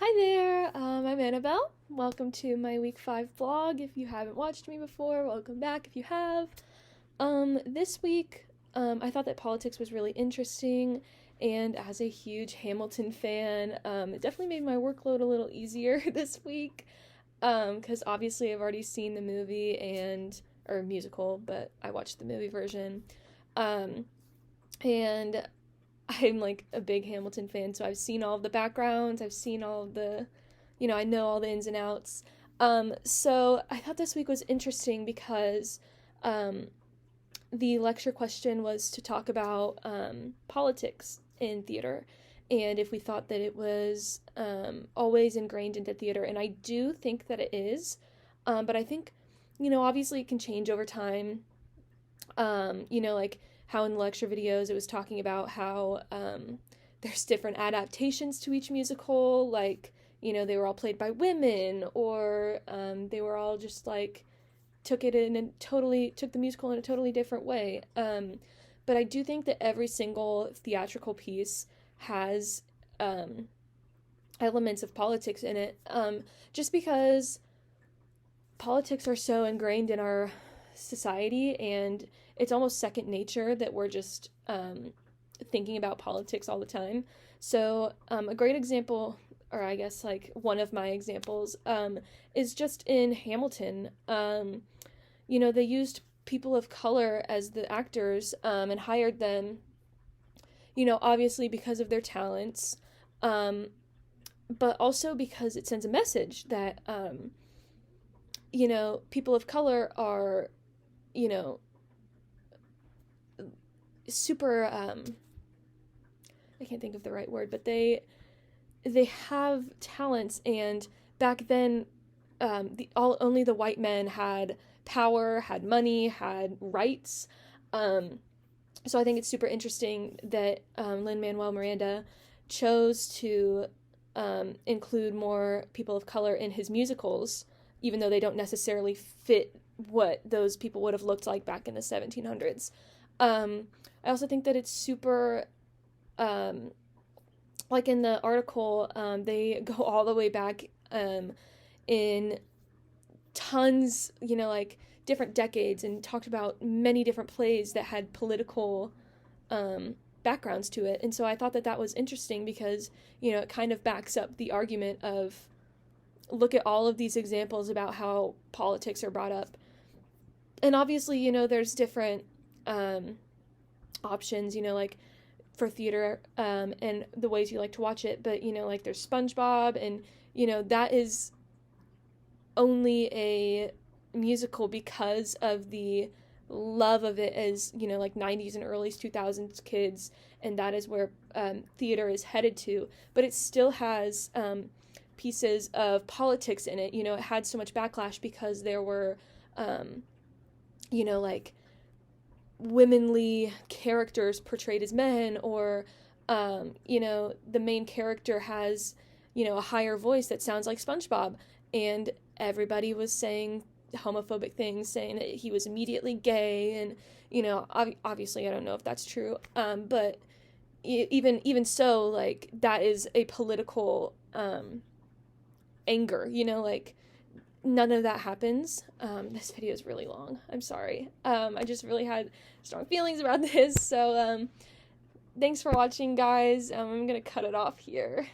Hi there, I'm Annabelle. Welcome to my week 5 vlog. If you haven't watched me before, welcome back if you have. This week, I thought that politics was really interesting, and as a huge Hamilton fan, it definitely made my workload a little easier this week, because obviously I've already seen the movie or musical, but I watched the movie version, um, and I'm like a big Hamilton fan, so I've seen all of the backgrounds, I've seen all of I know all the ins and outs. So I thought this week was interesting because um, the lecture question was to talk about politics in theater and if we thought that it was always ingrained into theater. And I do think that it is, but I think, obviously it can change over time. Like how in the lecture videos it was talking about how there's different adaptations to each musical, like, they were all played by women, or they were all just like took the musical in a totally different way. But I do think that every single theatrical piece has elements of politics in it, just because politics are so ingrained in our society, and it's almost second nature that we're just thinking about politics all the time. So a great example, or I guess like one of my examples, is just in Hamilton. They used people of color as the actors, and hired them, obviously because of their talents, but also because it sends a message that, people of color are, you know, super, I can't think of the right word, but they have talents, and back then, only the white men had power, had money, had rights. So I think it's super interesting that Lin-Manuel Miranda chose to include more people of color in his musicals, even though they don't necessarily fit what those people would have looked like back in the 1700s. I also think that it's super, like in the article, they go all the way back in tons, like different decades, and talked about many different plays that had political backgrounds to it. And so I thought that that was interesting because, it kind of backs up the argument of look at all of these examples about how politics are brought up. And obviously, there's different options, like for theater, and the ways you like to watch it. But, like there's SpongeBob, and, that is only a musical because of the love of it as, like 90s and early 2000s kids, and that is where theater is headed to. But it still has pieces of politics in it. It had so much backlash because there were, like womanly characters portrayed as men, or, the main character has, a higher voice that sounds like SpongeBob, and everybody was saying homophobic things, saying that he was immediately gay, and, obviously I don't know if that's true, but even so, like, that is a political anger, like, none of that happens. This video is really long. I'm sorry. I just really had strong feelings about this. So, thanks for watching, guys. I'm gonna cut it off here.